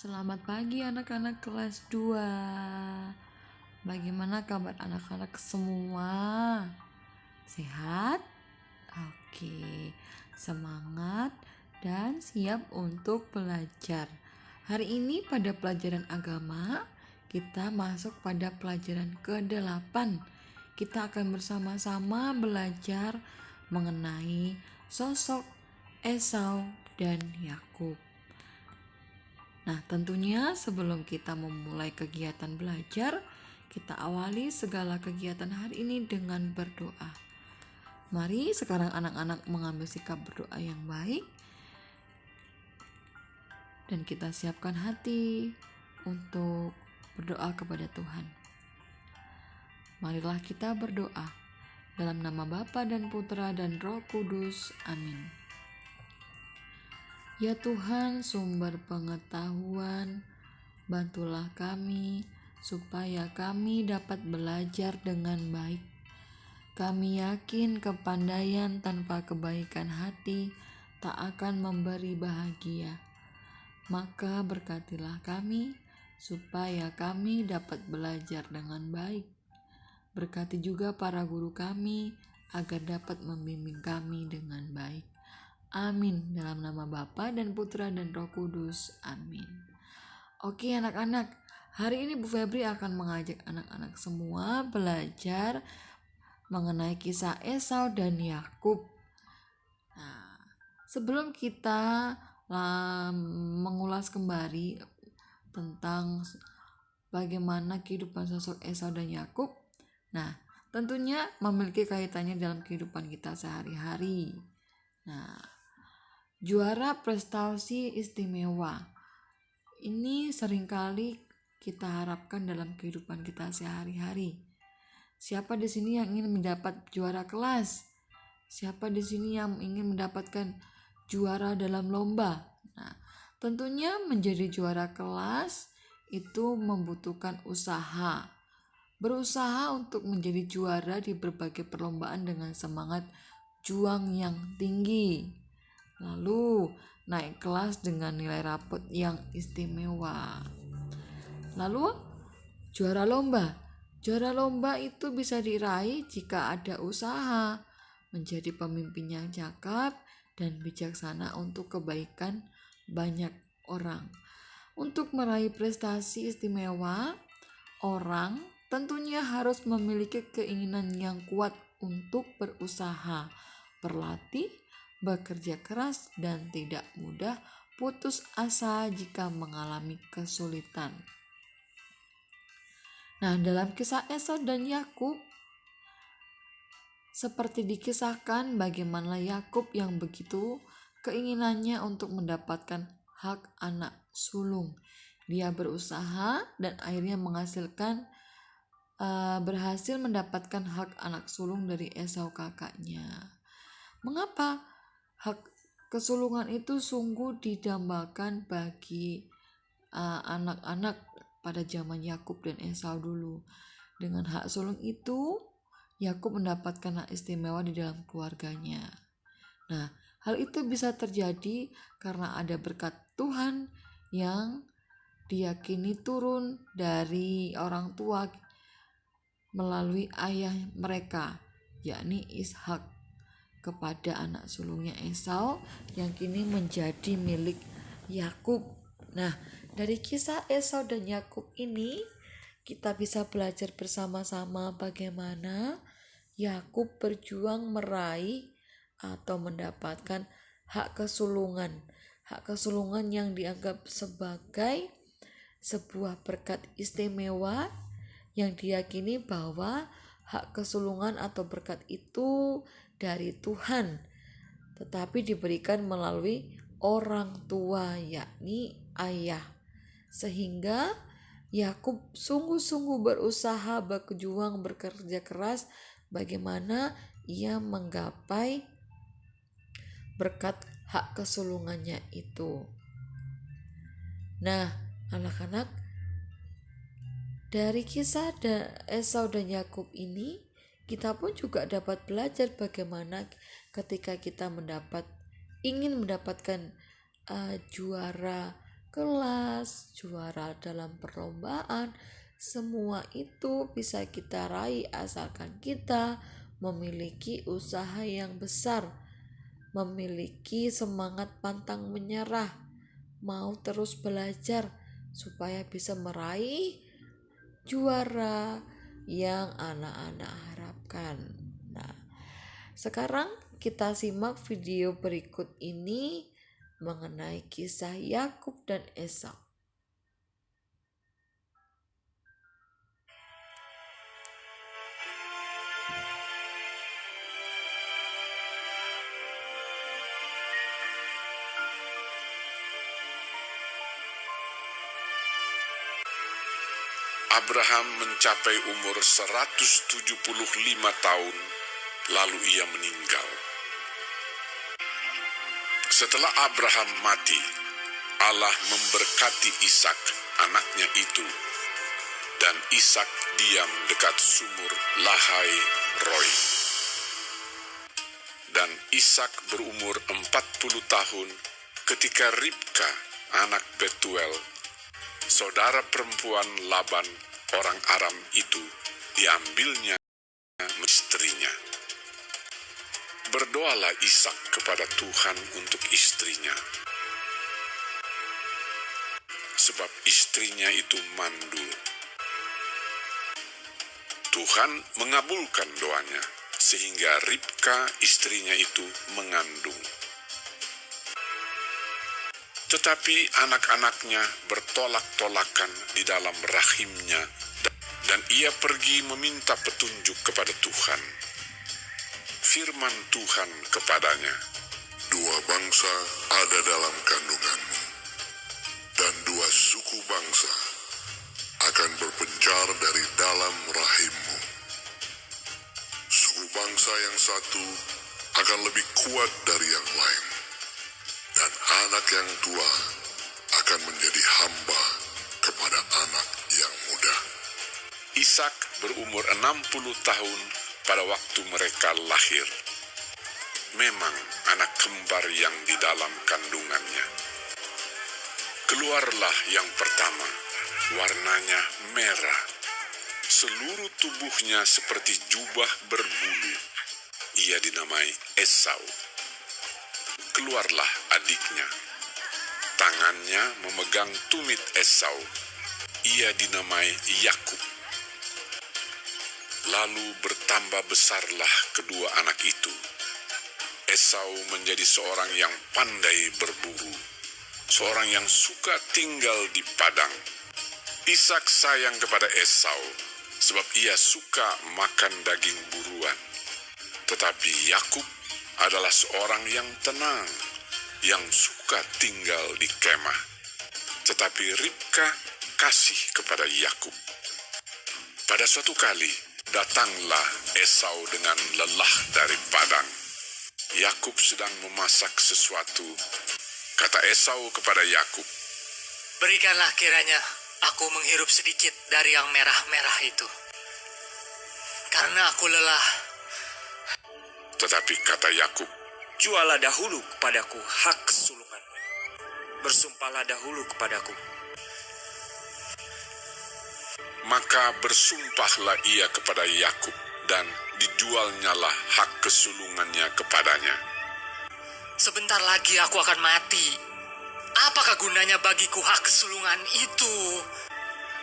Selamat pagi anak-anak kelas 2. Bagaimana kabar anak-anak semua? Sehat? Oke, semangat dan siap untuk belajar. Hari ini pada pelajaran agama, kita masuk pada pelajaran ke-8. Kita akan bersama-sama belajar mengenai sosok Esau dan Yakub. Nah, tentunya sebelum kita memulai kegiatan belajar, kita awali segala kegiatan hari ini dengan berdoa. Mari sekarang anak-anak mengambil sikap berdoa yang baik dan kita siapkan hati untuk berdoa kepada Tuhan. Marilah kita berdoa dalam nama Bapa dan Putra dan Roh Kudus. Amin. Ya Tuhan, sumber pengetahuan, bantulah kami supaya kami dapat belajar dengan baik. Kami yakin kepandaian tanpa kebaikan hati tak akan memberi bahagia. Maka berkatilah kami supaya kami dapat belajar dengan baik. Berkati juga para guru kami agar dapat membimbing kami dengan baik. Amin. Dalam nama Bapa dan Putra dan Roh Kudus. Amin. Oke anak-anak, hari ini Bu Febri akan mengajak anak-anak semua belajar mengenai kisah Esau dan Yakub. Nah, sebelum kita mengulas kembali tentang bagaimana kehidupan sosok Esau dan Yakub, nah tentunya memiliki kaitannya dalam kehidupan kita sehari-hari. Nah, juara prestasi istimewa ini seringkali kita harapkan dalam kehidupan kita sehari-hari. Siapa di sini yang ingin mendapat juara kelas? Siapa di sini yang ingin mendapatkan juara dalam lomba? Nah, tentunya menjadi juara kelas itu membutuhkan usaha. Berusaha untuk menjadi juara di berbagai perlombaan dengan semangat juang yang tinggi. Lalu naik kelas dengan nilai rapot yang istimewa. Lalu juara lomba. Juara lomba itu bisa diraih jika ada usaha, menjadi pemimpin yang cakap dan bijaksana untuk kebaikan banyak orang. Untuk meraih prestasi istimewa, orang tentunya harus memiliki keinginan yang kuat untuk berusaha, berlatih, bekerja keras, dan tidak mudah putus asa jika mengalami kesulitan. Nah, dalam kisah Esau dan Yakub, seperti dikisahkan bagaimana Yakub yang begitu keinginannya untuk mendapatkan hak anak sulung. Dia berusaha dan akhirnya berhasil mendapatkan hak anak sulung dari Esau kakaknya. Mengapa hak kesulungan itu sungguh didambakan bagi anak-anak pada zaman Yakub dan Esau dulu. Dengan hak sulung itu, Yakub mendapatkan hak istimewa di dalam keluarganya. Nah, hal itu bisa terjadi karena ada berkat Tuhan yang diyakini turun dari orang tua melalui ayah mereka, yakni Ishak, kepada anak sulungnya Esau yang kini menjadi milik Yakub. Nah, dari kisah Esau dan Yakub ini kita bisa belajar bersama-sama bagaimana Yakub berjuang meraih atau mendapatkan hak kesulungan. Hak kesulungan yang dianggap sebagai sebuah berkat istimewa yang diyakini bahwa hak kesulungan atau berkat itu dari Tuhan, tetapi diberikan melalui orang tua, yakni ayah. Sehingga Yakub sungguh-sungguh berusaha, berjuang, bekerja keras bagaimana ia menggapai berkat hak kesulungannya itu. Nah, anak-anak, dari kisah Esau dan Yakub ini kita pun juga dapat belajar bagaimana ketika kita ingin mendapatkan juara kelas, juara dalam perlombaan. Semua itu bisa kita raih asalkan kita memiliki usaha yang besar, memiliki semangat pantang menyerah, mau terus belajar supaya bisa meraih juara yang anak-anak harapkan. Nah, sekarang kita simak video berikut ini mengenai kisah Yakub dan Esau. Abraham mencapai umur 175 tahun, lalu ia meninggal. Setelah Abraham mati, Allah memberkati Ishak, anaknya itu, dan Ishak diam dekat sumur Lahai Roi. Dan Ishak berumur 40 tahun ketika Ribka, anak Betuel, saudara perempuan Laban, orang Aram itu, diambilnya istrinya. Berdoalah Ishak kepada Tuhan untuk istrinya, sebab istrinya itu mandul. Tuhan mengabulkan doanya, sehingga Ribka istrinya itu mengandung. Tetapi anak-anaknya bertolak-tolakan di dalam rahimnya, dan ia pergi meminta petunjuk kepada Tuhan. Firman Tuhan kepadanya, "Dua bangsa ada dalam kandunganmu, dan dua suku bangsa akan berpencar dari dalam rahimmu. Suku bangsa yang satu akan lebih kuat dari yang lain, dan anak yang tua akan menjadi hamba kepada anak yang muda." Ishak berumur 60 tahun pada waktu mereka lahir. Memang anak kembar yang di dalam kandungannya. Keluarlah yang pertama, warnanya merah. Seluruh tubuhnya seperti jubah berbulu. Ia dinamai Esau. Keluarlah adiknya. Tangannya memegang tumit Esau. Ia dinamai Yakub. Lalu bertambah besarlah kedua anak itu. Esau menjadi seorang yang pandai berburu, seorang yang suka tinggal di padang. Ishak sayang kepada Esau, sebab ia suka makan daging buruan. Tetapi Yakub adalah seorang yang tenang, yang suka tinggal di kemah. Tetapi Ribka kasih kepada Yakub. Pada suatu kali, datanglah Esau dengan lelah dari padang. Yakub sedang memasak sesuatu. Kata Esau kepada Yakub, "Berikanlah kiranya aku menghirup sedikit dari yang merah-merah itu, karena aku lelah." Tetapi kata Yakub, "Jualah dahulu kepadaku hak kesulunganmu. Bersumpahlah dahulu kepadaku." maka bersumpahlah ia kepada Yakub, dan dijualnyalah hak kesulungannya kepadanya. "Sebentar lagi aku akan mati. Apakah gunanya bagiku hak kesulungan itu?"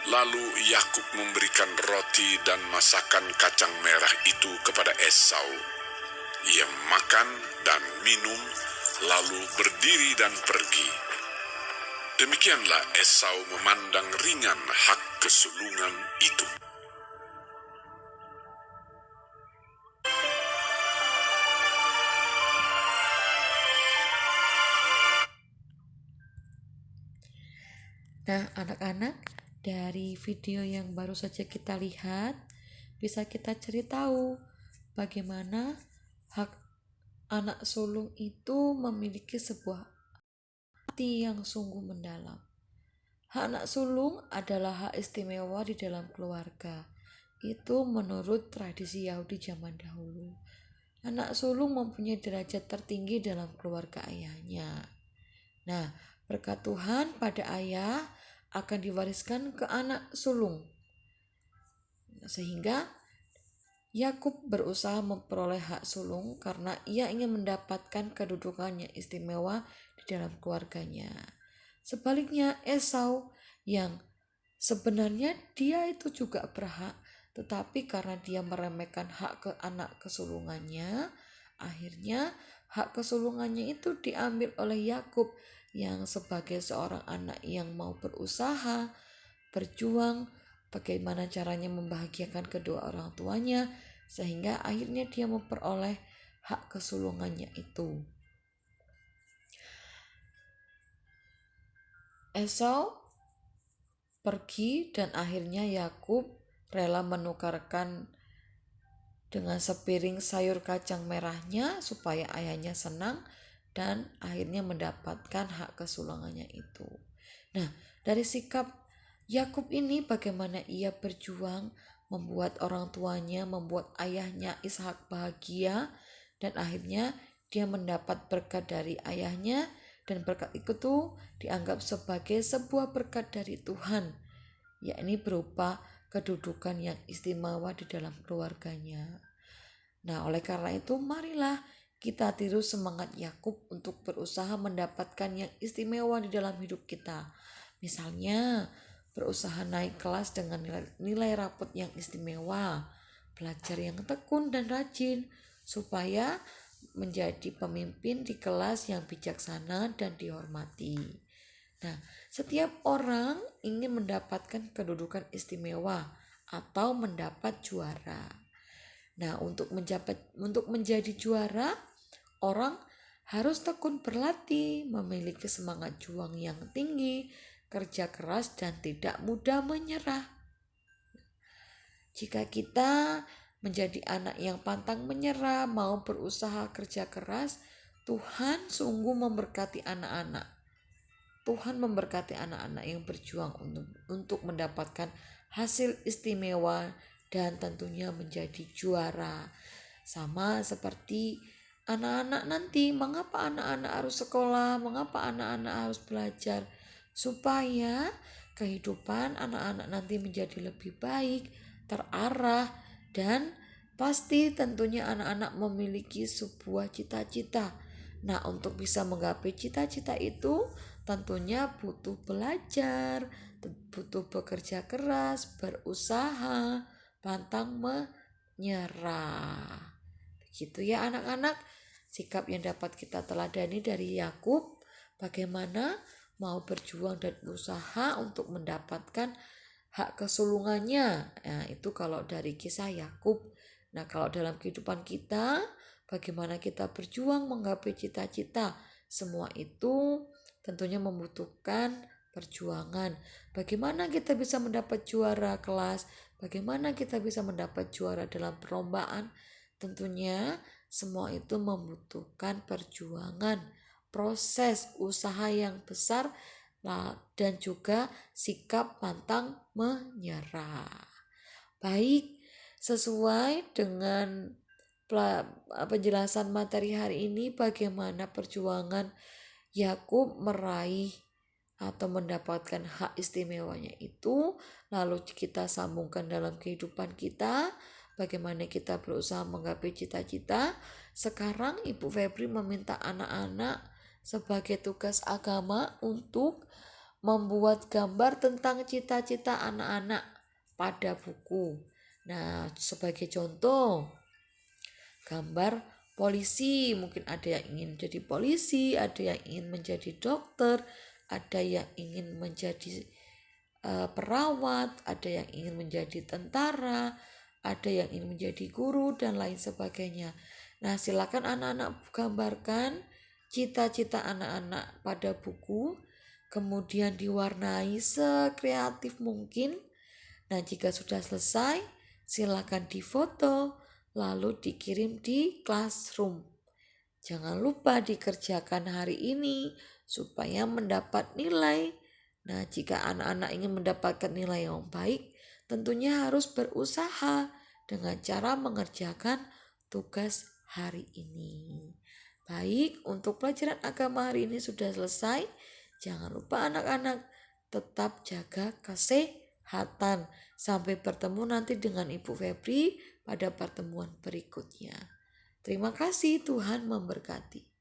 Lalu Yakub memberikan roti dan masakan kacang merah itu kepada Esau. Ia makan dan minum, lalu berdiri dan pergi. Demikianlah Esau memandang ringan hak kesulungan itu. Nah, anak-anak, dari video yang baru saja kita lihat, bisa kita cari tahu bagaimana hak anak sulung itu memiliki sebuah arti yang sungguh mendalam. Hak anak sulung adalah hak istimewa di dalam keluarga. Itu menurut tradisi Yahudi zaman dahulu. Anak sulung mempunyai derajat tertinggi dalam keluarga ayahnya. Nah, berkat Tuhan pada ayah, akan diwariskan ke anak sulung. Sehingga Yakub berusaha memperoleh hak sulung karena ia ingin mendapatkan kedudukan yang istimewa di dalam keluarganya. Sebaliknya Esau yang sebenarnya dia itu juga berhak, tetapi karena dia meremehkan hak ke anak kesulungannya, akhirnya hak kesulungannya itu diambil oleh Yakub yang sebagai seorang anak yang mau berusaha, berjuang, bagaimana caranya membahagiakan kedua orang tuanya, sehingga akhirnya dia memperoleh hak kesulungannya itu. Esau pergi dan akhirnya Yakub rela menukarkan dengan sepiring sayur kacang merahnya supaya ayahnya senang dan akhirnya mendapatkan hak kesulungannya itu. Nah, dari sikap Yakub ini bagaimana ia berjuang membuat orang tuanya, membuat ayahnya Ishak bahagia, dan akhirnya dia mendapat berkat dari ayahnya, dan berkat itu dianggap sebagai sebuah berkat dari Tuhan, yakni berupa kedudukan yang istimewa di dalam keluarganya. Nah, oleh karena itu marilah kita tiru semangat Yakub untuk berusaha mendapatkan yang istimewa di dalam hidup kita. Misalnya, berusaha naik kelas dengan nilai rapot yang istimewa, belajar yang tekun dan rajin, supaya menjadi pemimpin di kelas yang bijaksana dan dihormati. Nah, setiap orang ingin mendapatkan kedudukan istimewa atau mendapat juara. Nah, untuk menjadi juara, orang harus tekun berlatih, memiliki semangat juang yang tinggi, kerja keras, dan tidak mudah menyerah. Jika kita menjadi anak yang pantang menyerah, mau berusaha kerja keras, Tuhan sungguh memberkati anak-anak. Tuhan memberkati anak-anak yang berjuang untuk mendapatkan hasil istimewa dan tentunya menjadi juara. Sama seperti anak-anak nanti, mengapa anak-anak harus sekolah, mengapa anak-anak harus belajar, supaya kehidupan anak-anak nanti menjadi lebih baik, terarah, dan pasti tentunya anak-anak memiliki sebuah cita-cita. Nah, untuk bisa menggapai cita-cita itu tentunya butuh belajar, butuh bekerja keras, berusaha, pantang menyerah. Begitu ya anak-anak, sikap yang dapat kita teladani dari Yakub, bagaimana mau berjuang dan berusaha untuk mendapatkan hak kesulungannya. Nah, itu kalau dari kisah Yakub. Nah, kalau dalam kehidupan kita, bagaimana kita berjuang menggapai cita-cita, semua itu tentunya membutuhkan perjuangan. Bagaimana kita bisa mendapat juara kelas, bagaimana kita bisa mendapat juara dalam perlombaan, tentunya semua itu membutuhkan perjuangan, proses usaha yang besar, dan juga sikap pantang menyerah. Baik, sesuai dengan penjelasan materi hari ini, bagaimana perjuangan Yakub meraih atau mendapatkan hak istimewanya itu, lalu kita sambungkan dalam kehidupan kita, bagaimana kita berusaha menggapai cita-cita. Sekarang Ibu Febri meminta anak-anak sebagai tugas agama untuk membuat gambar tentang cita-cita anak-anak pada buku. Nah, sebagai contoh, gambar polisi, mungkin ada yang ingin jadi polisi, ada yang ingin menjadi dokter, ada yang ingin menjadi perawat, ada yang ingin menjadi tentara, ada yang ingin menjadi guru, dan lain sebagainya. Nah, silakan anak-anak gambarkan cita-cita anak-anak pada buku, kemudian diwarnai sekreatif mungkin. Nah, jika sudah selesai, silakan difoto, lalu dikirim di classroom. Jangan lupa dikerjakan hari ini supaya mendapat nilai. Nah, jika anak-anak ingin mendapatkan nilai yang baik, tentunya harus berusaha dengan cara mengerjakan tugas hari ini. Baik, untuk pelajaran agama hari ini sudah selesai. Jangan lupa anak-anak tetap jaga kesehatan. Sampai bertemu nanti dengan Ibu Febri pada pertemuan berikutnya. Terima kasih, Tuhan memberkati.